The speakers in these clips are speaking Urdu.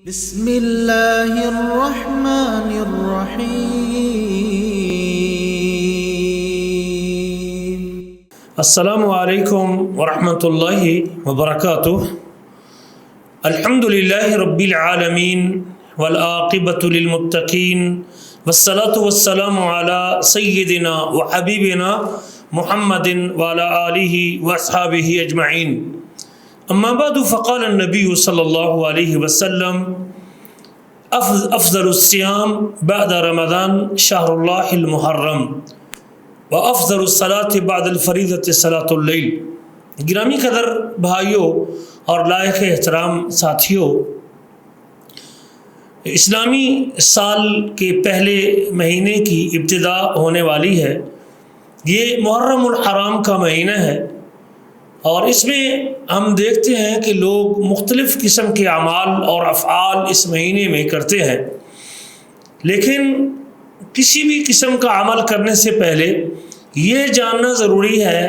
بسم اللہ الرحمن الرحیم۔ السلام علیکم ورحمۃ اللہ وبرکاتہ۔ الحمد للہ رب العالمین والعاقبۃ للمتقین والصلاة والسلام علی سیدنا وحبیبنا محمد وعلی آلہ واصحابہ اجمعین۔ اما بعد فقال النبی صلی اللہ علیہ وسلم افضل الصیام بعد رمضان شہر اللہ المحرم وافضل الصلاة بعد الفریضۃ صلاۃ اللیل۔ گرامی قدر بھائیوں اور لائق احترام ساتھیوں، اسلامی سال کے پہلے مہینے کی ابتدا ہونے والی ہے۔ یہ محرم الحرام کا مہینہ ہے اور اس میں ہم دیکھتے ہیں کہ لوگ مختلف قسم کے اعمال اور افعال اس مہینے میں کرتے ہیں، لیکن کسی بھی قسم کا عمل کرنے سے پہلے یہ جاننا ضروری ہے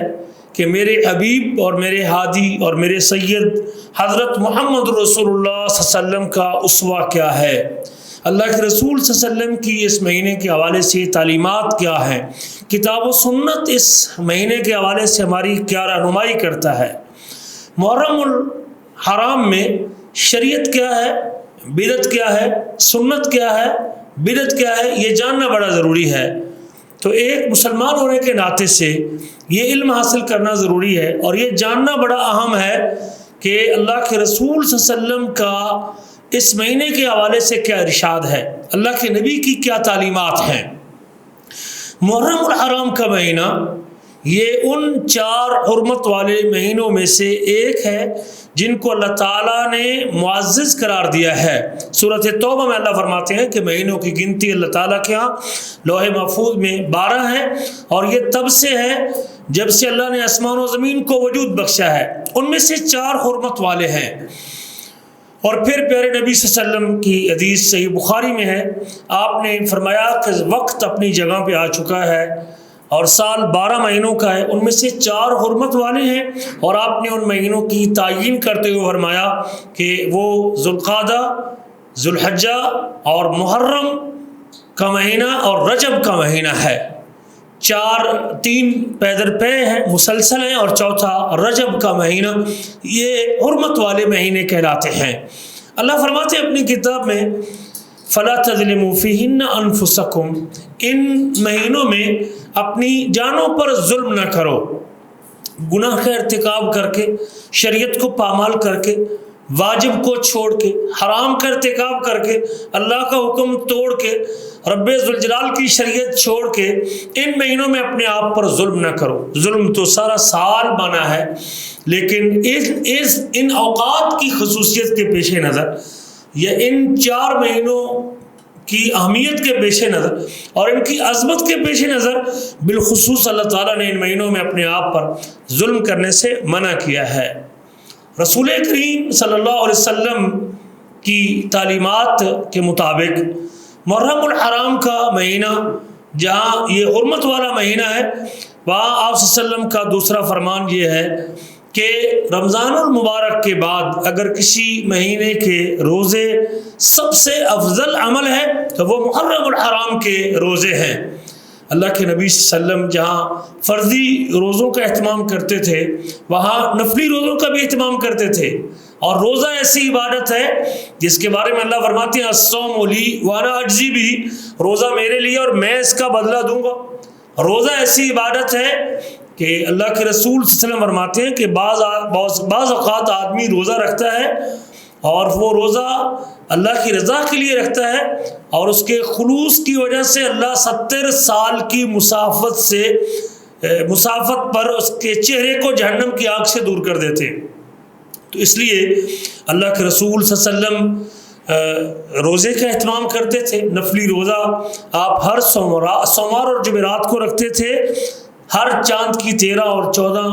کہ میرے حبیب اور میرے ہادی اور میرے سید حضرت محمد رسول اللہ صلی اللہ علیہ وسلم کا اسوہ کیا ہے، اللہ کے رسول صلی اللہ علیہ وسلم کی اس مہینے کے حوالے سے تعلیمات کیا ہیں، کتاب و سنت اس مہینے کے حوالے سے ہماری کیا رہنمائی کرتا ہے۔ محرم الحرام میں شریعت کیا ہے، بدعت کیا ہے، سنت کیا ہے، بدعت کیا ہے، یہ جاننا بڑا ضروری ہے۔ تو ایک مسلمان ہونے کے ناطے سے یہ علم حاصل کرنا ضروری ہے اور یہ جاننا بڑا اہم ہے کہ اللہ کے رسول صلی اللہ علیہ وسلم کا اس مہینے کے حوالے سے کیا ارشاد ہے، اللہ کے نبی کی کیا تعلیمات ہیں۔ محرم الحرام کا مہینہ یہ ان 4 حرمت والے مہینوں میں سے ایک ہے جن کو اللہ تعالیٰ نے معزز قرار دیا ہے۔ سورۃ توبہ میں اللہ فرماتے ہیں کہ مہینوں کی گنتی اللہ تعالیٰ کے ہاں لوح محفوظ میں 12 ہے اور یہ تب سے ہے جب سے اللہ نے آسمان و زمین کو وجود بخشا ہے، ان میں سے 4 حرمت والے ہیں۔ اور پھر پیارے نبی صلی اللہ علیہ وسلم کی حدیث صحیح بخاری میں ہے، آپ نے فرمایا کہ وقت اپنی جگہ پہ آ چکا ہے اور سال 12 مہینوں کا ہے، ان میں سے 4 حرمت والے ہیں، اور آپ نے ان مہینوں کی تعیین کرتے ہوئے فرمایا کہ وہ ذوالقعدہ، ذوالحجہ اور محرم کا مہینہ اور رجب کا مہینہ ہے۔ 3 پیدر پے ہیں، مسلسل ہیں، اور چوتھا رجب کا مہینہ، یہ حرمت والے مہینے کہلاتے ہیں۔ اللہ فرماتے ہیں اپنی کتاب میں فَلَا تَظْلِمُوا فِيهِنَّ أَنفُسَكُمْ، ان مہینوں میں اپنی جانوں پر ظلم نہ کرو، گناہ کا ارتکاب کر کے، شریعت کو پامال کر کے، واجب کو چھوڑ کے، حرام کا ارتکاب کر کے، اللہ کا حکم توڑ کے، رب ذوالجلال کی شریعت چھوڑ کے ان مہینوں میں اپنے آپ پر ظلم نہ کرو۔ ظلم تو سارا سال بنا ہے، لیکن ان اوقات کی خصوصیت کے پیش نظر یا ان 4 مہینوں کی اہمیت کے پیش نظر اور ان کی عظمت کے پیش نظر بالخصوص اللہ تعالیٰ نے ان مہینوں میں اپنے آپ پر ظلم کرنے سے منع کیا ہے۔ رسول کریم صلی اللہ علیہ وسلم کی تعلیمات کے مطابق محرم الحرام کا مہینہ جہاں یہ حرمت والا مہینہ ہے، وہاں آپ صلی اللہ علیہ وسلم کا دوسرا فرمان یہ ہے کہ رمضان المبارک کے بعد اگر کسی مہینے کے روزے سب سے افضل عمل ہے تو وہ محرم الحرام کے روزے ہیں۔ اللہ کے نبی صلی اللہ علیہ وسلم جہاں فرضی روزوں کا اہتمام کرتے تھے، وہاں نفلی روزوں کا بھی اہتمام کرتے تھے، اور روزہ ایسی عبادت ہے جس کے بارے میں اللہ فرماتے ہیں الصوم لی وانا اجزی بھی، روزہ میرے لیے اور میں اس کا بدلہ دوں گا۔ روزہ ایسی عبادت ہے کہ اللہ کے رسول صلی اللہ علیہ وسلم فرماتے ہیں کہ بعض اوقات آدمی روزہ رکھتا ہے اور وہ روزہ اللہ کی رضا کے لیے رکھتا ہے، اور اس کے خلوص کی وجہ سے اللہ 70 سال کی مسافت پر اس کے چہرے کو جہنم کی آگ سے دور کر دیتے۔ تو اس لیے اللہ کے رسول صلی اللہ علیہ وسلم روزے کا اہتمام کرتے تھے۔ نفلی روزہ آپ ہر سوموار اور جمعرات کو رکھتے تھے، ہر چاند کی 13 اور 14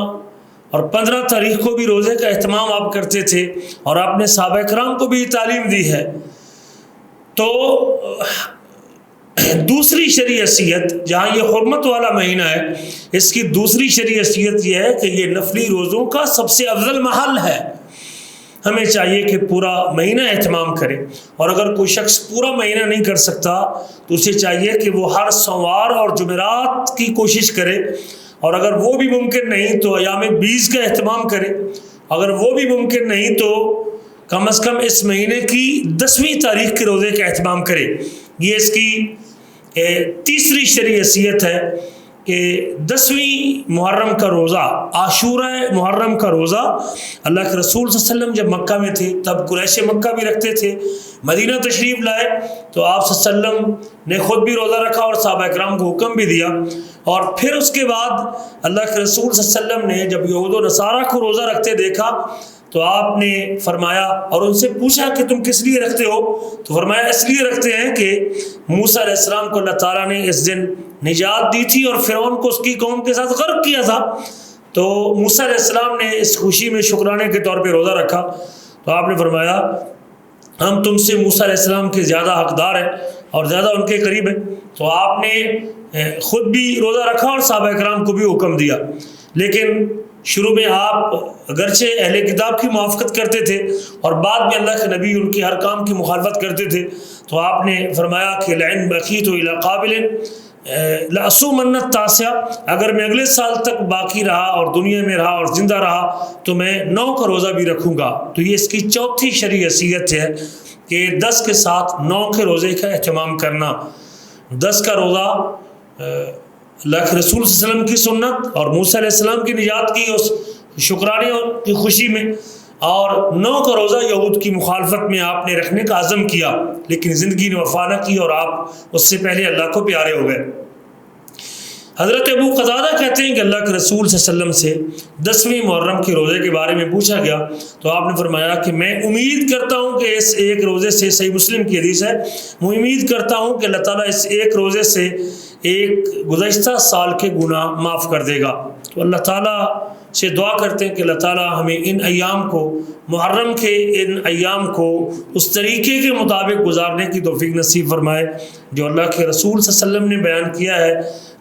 اور 15 تاریخ کو بھی روزے کا اہتمام آپ کرتے تھے، اور آپ نے صحابہ کرام کو بھی تعلیم دی ہے۔ تو دوسری شرعی حیثیت جہاں یہ حرمت والا مہینہ ہے، اس کی دوسری شرعی حیثیت یہ ہے کہ یہ نفلی روزوں کا سب سے افضل محل ہے۔ ہمیں چاہیے کہ پورا مہینہ اہتمام کرے، اور اگر کوئی شخص پورا مہینہ نہیں کر سکتا تو اسے چاہیے کہ وہ ہر سوموار اور جمعرات کی کوشش کرے، اور اگر وہ بھی ممکن نہیں تو ایام 20 کا اہتمام کرے، اگر وہ بھی ممکن نہیں تو کم از کم اس مہینے کی 10ویں تاریخ کے روزے کا اہتمام کرے۔ یہ اس کی تیسری شرعی حیثیت ہے کہ 10ویں محرم کا روزہ، عاشورہ محرم کا روزہ، اللہ کے رسول صلی اللہ علیہ وسلم جب مکہ میں تھے تب قریش مکہ بھی رکھتے تھے، مدینہ تشریف لائے تو آپ صلی اللہ علیہ وسلم نے خود بھی روزہ رکھا اور صحابہ کرام کو حکم بھی دیا، اور پھر اس کے بعد اللہ کے رسول صلی اللہ علیہ وسلم نے جب یہود و نصارہ کو روزہ رکھتے دیکھا تو آپ نے فرمایا اور ان سے پوچھا کہ تم کس لیے رکھتے ہو؟ تو فرمایا اس لیے رکھتے ہیں کہ موسیٰ علیہ السلام کو اللہ تعالیٰ نے اس دن نجات دی تھی اور فرعون کو اس کی قوم کے ساتھ غرق کیا تھا، تو موسیٰ علیہ السلام نے اس خوشی میں شکرانے کے طور پہ روزہ رکھا۔ تو آپ نے فرمایا ہم تم سے موسیٰ علیہ السلام کے زیادہ حقدار ہیں اور زیادہ ان کے قریب ہیں، تو آپ نے خود بھی روزہ رکھا اور صحابہ کرام کو بھی حکم دیا۔ لیکن شروع میں آپ اگرچہ اہل کتاب کی موافقت کرتے تھے اور بعد میں اللہ کے نبی ان کے ہر کام کی مخالفت کرتے تھے، تو آپ نے فرمایا کہ لئن بقیت الی قابل لأصومن التاسع، اگر میں اگلے سال تک باقی رہا اور دنیا میں رہا اور زندہ رہا تو میں 9 کا روزہ بھی رکھوں گا۔ تو یہ اس کی چوتھی شرعی حیثیت ہے کہ 10 کے ساتھ 9 کے روزے کا اہتمام کرنا۔ 10 کا روزہ اللہ کے رسول صلی اللہ علیہ وسلم کی سنت اور موسیٰ علیہ السلام کی نجات کی اس شکرانے کی خوشی میں، اور 9 کا روزہ یہود کی مخالفت میں آپ نے رکھنے کا عزم کیا، لیکن زندگی نے وفا نہ کی اور آپ اس سے پہلے اللہ کو پیارے ہو گئے۔ حضرت ابو قتادہ کہتے ہیں کہ اللہ کے رسول صلی اللہ علیہ وسلم سے 10ویں محرم کے روزے کے بارے میں پوچھا گیا تو آپ نے فرمایا کہ میں امید کرتا ہوں کہ اس ایک روزے سے، صحیح مسلم کی حدیث ہے، میں امید کرتا ہوں کہ اللہ تعالیٰ اس ایک روزے سے ایک گزشتہ سال کے گناہ معاف کر دے گا۔ تو اللہ تعالیٰ سے دعا کرتے ہیں کہ اللہ تعالیٰ ہمیں ان ایام کو، محرم کے ان ایام کو اس طریقے کے مطابق گزارنے کی توفیق نصیب فرمائے جو اللہ کے رسول صلی اللہ علیہ وسلم نے بیان کیا ہے،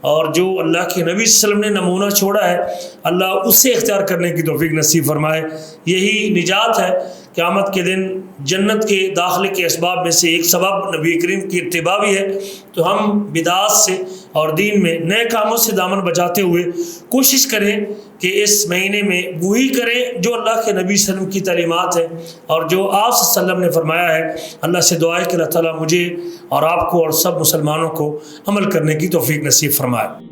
اور جو اللہ کے نبی صلی اللہ علیہ وسلم نے نمونہ چھوڑا ہے اللہ اسے اختیار کرنے کی توفیق نصیب فرمائے۔ یہی نجات ہے۔ قیامت کے دن جنت کے داخلے کے اسباب میں سے ایک سبب نبی کریم کی اتباع بھی ہے، تو ہم بدعات سے اور دین میں نئے کاموں سے دامن بچاتے ہوئے کوشش کریں کہ اس مہینے میں وہی کریں جو اللہ کے نبی صلی اللہ علیہ وسلم کی تعلیمات ہیں اور جو آپ صلی اللہ علیہ وسلم نے فرمایا ہے۔ اللہ سے دعا ہے کہ اللہ تعالیٰ مجھے اور آپ کو اور سب مسلمانوں کو عمل کرنے کی توفیق نصیب فرمائے۔